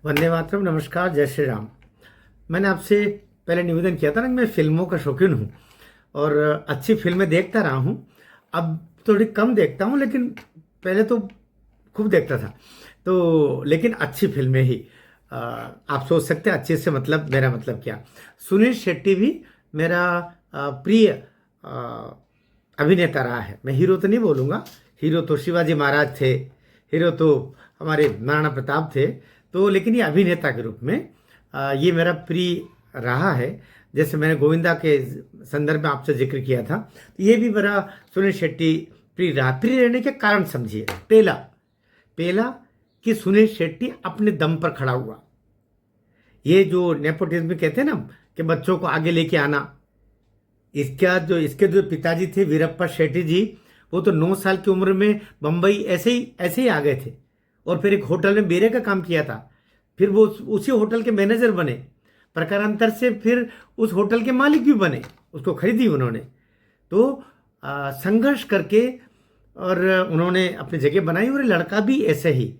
वंदे मातरम। नमस्कार, जय श्री राम। मैंने आपसे पहले निवेदन किया था ना कि मैं फिल्मों का शौकीन हूँ और अच्छी फिल्में देखता रहा हूँ। अब थोड़ी कम देखता हूँ, लेकिन पहले तो खूब देखता था। तो लेकिन अच्छी फिल्में ही। आप सोच सकते हैं अच्छे से मतलब मेरा मतलब क्या। सुनील शेट्टी भी मेरा प्रिय अभिनेता रहा है। मैं हीरो तो नहीं बोलूँगा, हीरो तो शिवाजी महाराज थे, हीरो तो हमारे महाराणा प्रताप थे। तो लेकिन ये अभिनेता के रूप में ये मेरा प्रिय रहा है। जैसे मैंने गोविंदा के संदर्भ में आपसे जिक्र किया था, तो ये भी मेरा सुनील शेट्टी प्रिय रहा। प्रिय रहने के कारण समझिए। पहला पहला कि सुनील शेट्टी अपने दम पर खड़ा हुआ। ये जो नेपोटिज्म कहते हैं ना कि बच्चों को आगे लेके आना, इसके जो पिताजी थे वीरप्पा शेट्टी जी, वो तो 9 साल की उम्र में बम्बई ऐसे ही आ गए थे और फिर एक होटल में बेरे का काम किया था। फिर वो उसी होटल के मैनेजर बने, प्रकारांतर से फिर उस होटल के मालिक भी बने, उसको खरीदी उन्होंने। तो संघर्ष करके और उन्होंने अपनी जगह बनाई। और लड़का भी ऐसे ही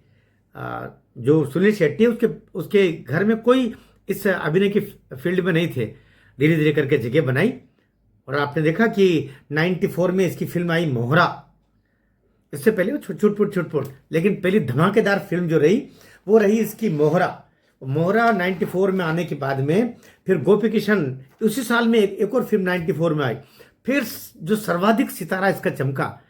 जो सुनील शेट्टी है, उसके उसके घर में कोई इस अभिनय की फील्ड में नहीं थे। धीरे धीरे करके जगह बनाई और आपने देखा कि 94 में इसकी फिल्म आई मोहरा। इससे पहले वो छुटपुट, लेकिन पहली धमाकेदार फिल्म जो रही वो रही इसकी मोहरा। मोहरा 94 में आने के बाद में फिर गोपी किशन उसी साल में एक और फिल्म 94 में आई। फिर जो सर्वाधिक सितारा इसका चमका,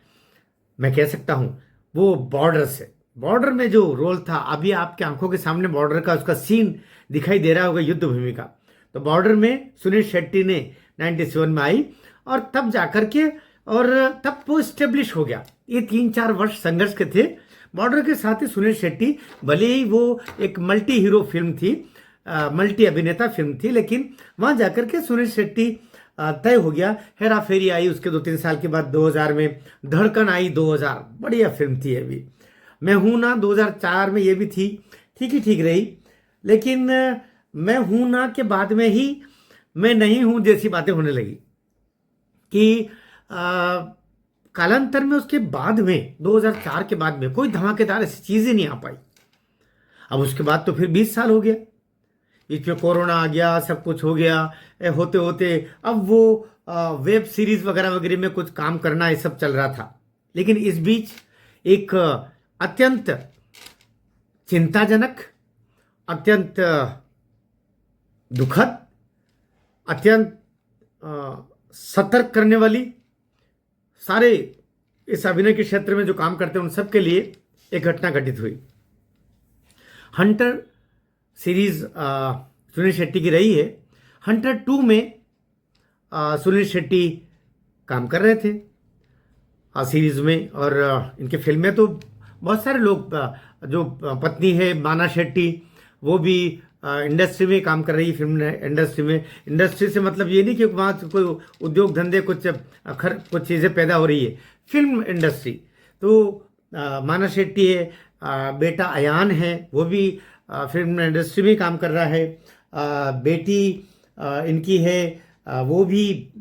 मैं कह सकता हूं, वो बॉर्डर से। बॉर्डर में जो रोल था, अभी आपके आंखों के सामने बॉर्डर का उसका सीन दिखाई दे रहा होगा, युद्ध भूमि का। तो बॉर्डर में सुनील शेट्टी ने 97 में आई और तब जाकर के और तब वो स्टेब्लिश हो गया। ये 3-4 वर्ष संघर्ष के थे। बॉर्डर के साथ ही सुनील शेट्टी, भले ही वो एक मल्टी हीरो फिल्म थी, मल्टी अभिनेता फिल्म थी, लेकिन वहां जाकर के सुनील शेट्टी तय हो गया। हेरा फेरी आई उसके 2-3 साल के बाद 2000 में। धड़कन आई 2000, बढ़िया फिल्म थी ये भी। मैं हूं ना 2004 में, ये भी थी, ठीक ही ठीक रही। लेकिन मैं हूं ना के बाद में ही मैं नहीं हूं जैसी बातें होने लगी कि कालांतर में उसके बाद में 2004 के बाद में कोई धमाकेदार ऐसी चीज ही नहीं आ पाई। अब उसके बाद तो फिर 20 साल हो गया, बीच में कोरोना आ गया, सब कुछ हो गया। होते होते अब वो वेब सीरीज वगैरह वगैरह में कुछ काम करना, ये सब चल रहा था। लेकिन इस बीच एक अत्यंत चिंताजनक, अत्यंत दुखद, अत्यंत सतर्क करने वाली, सारे इस अभिनय के क्षेत्र में जो काम करते हैं उन सब के लिए एक घटना घटित हुई। हंटर सीरीज सुनील शेट्टी की रही है। हंटर 2 में सुनील शेट्टी काम कर रहे थे सीरीज में। और इनके फिल्में तो बहुत सारे लोग, जो पत्नी है माना शेट्टी, वो भी इंडस्ट्री में काम कर रही है, फिल्म इंडस्ट्री में। इंडस्ट्री से मतलब ये नहीं कि वहाँ कोई उद्योग धंधे कुछ चीज़ें पैदा हो रही है, फिल्म इंडस्ट्री। तो माना शेट्टी है, बेटा अयान है, वो भी फिल्म इंडस्ट्री में काम कर रहा है। बेटी इनकी है, वो भी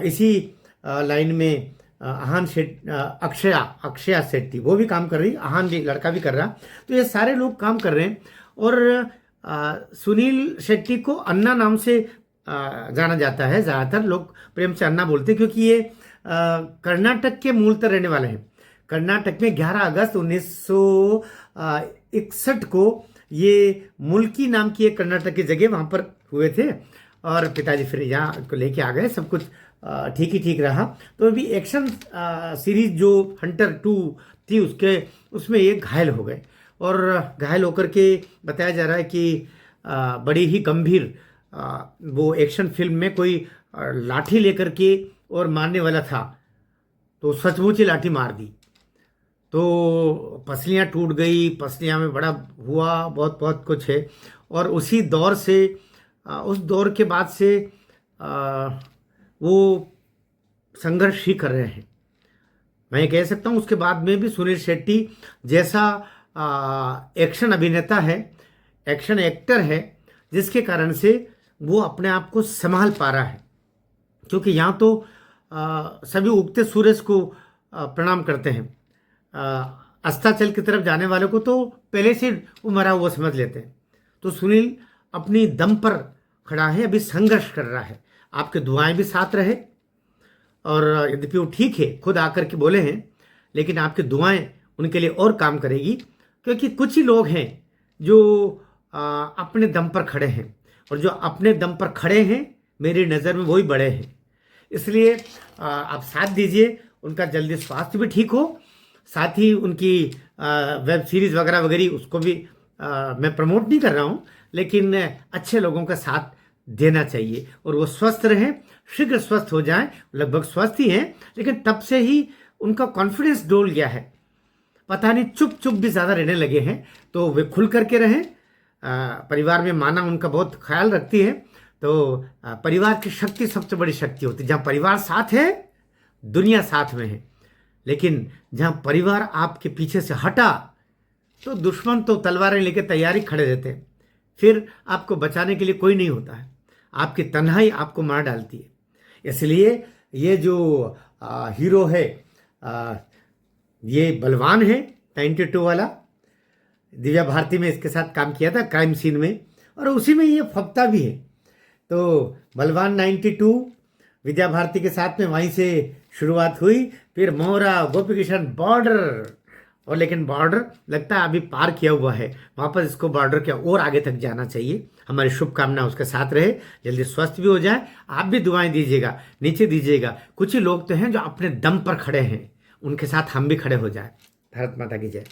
इसी लाइन में, अहान शेट्टी, अक्षया शेट्टी, वो भी काम कर रही, अहान भी लड़का भी कर रहा। तो ये सारे लोग काम कर रहे हैं। और सुनील शेट्टी को अन्ना नाम से जाना जाता है। ज़्यादातर लोग प्रेम से अन्ना बोलते हैं, क्योंकि ये कर्नाटक के मूलतः रहने वाले हैं। कर्नाटक में 11 अगस्त 1961 को ये मुल्की नाम की एक कर्नाटक की जगह वहाँ पर हुए थे। और पिताजी फिर यहाँ को लेके आ गए, सब कुछ ठीक ही ठीक रहा। तो अभी एक्शन सीरीज जो हंटर 2 थी, उसमें ये घायल हो गए। और घायल होकर के बताया जा रहा है कि बड़ी ही गंभीर, वो एक्शन फिल्म में कोई लाठी लेकर के और मारने वाला था, तो सचमुच ही लाठी मार दी। तो पसलियाँ टूट गई, पसलियाँ में बड़ा हुआ, बहुत बहुत कुछ है। और उसी दौर से, उस दौर के बाद से वो संघर्ष ही कर रहे हैं। मैं ये कह सकता हूँ उसके बाद में भी सुनील शेट्टी जैसा एक्शन अभिनेता है, एक्शन एक्टर है, जिसके कारण से वो अपने आप को संभाल पा रहा है। क्योंकि यहाँ तो सभी उगते सूरज को प्रणाम करते हैं। अस्ताचल की तरफ जाने वाले को तो पहले से वो मरा हुआ समझ लेते हैं। तो सुनील अपनी दम पर खड़ा है, अभी संघर्ष कर रहा है। आपके दुआएं भी साथ रहे, और यद्यपि वो ठीक है, खुद आकर के बोले हैं, लेकिन आपकी दुआएं उनके लिए और काम करेगी, क्योंकि कुछ ही लोग हैं जो अपने दम पर खड़े हैं, और जो अपने दम पर खड़े हैं मेरी नज़र में वही बड़े हैं। इसलिए आप साथ दीजिए, उनका जल्दी स्वास्थ्य भी ठीक हो, साथ ही उनकी वेब सीरीज़ वगैरह वगैरह उसको भी मैं प्रमोट नहीं कर रहा हूँ, लेकिन अच्छे लोगों का साथ देना चाहिए और वो स्वस्थ रहें, शीघ्र स्वस्थ हो जाएं। लगभग स्वस्थ ही हैं, लेकिन तब से ही उनका कॉन्फिडेंस डोल गया है, पता नहीं चुप चुप भी ज़्यादा रहने लगे हैं। तो वे खुल करके रहें। परिवार में माना उनका बहुत ख्याल रखती है, तो परिवार की शक्ति सबसे बड़ी शक्ति होती है। जहाँ परिवार साथ है, दुनिया साथ में है, लेकिन जहाँ परिवार आपके पीछे से हटा तो दुश्मन तो तलवारें लेकर तैयारी खड़े रहते हैं, फिर आपको बचाने के लिए कोई नहीं होता है, आपकी तन्हाई आपको मार डालती है। इसलिए ये जो हीरो है, ये बलवान है 92 वाला, दिव्या भारती में इसके साथ काम किया था क्राइम सीन में, और उसी में ये फपता भी है। तो बलवान 92 विद्या भारती के साथ में वहीं से शुरुआत हुई, फिर मोहरा, गोपी किशन, बॉर्डर, और लेकिन बॉर्डर लगता है अभी पार किया हुआ है, वापस इसको बॉर्डर के और आगे तक जाना चाहिए। हमारी शुभकामना उसके साथ रहे, जल्दी स्वस्थ भी हो जाए। आप भी दुआएं दीजिएगा, नीचे दीजिएगा। कुछ ही लोग तो हैं जो अपने दम पर खड़े हैं, उनके साथ हम भी खड़े हो जाए। भारत माता की जय।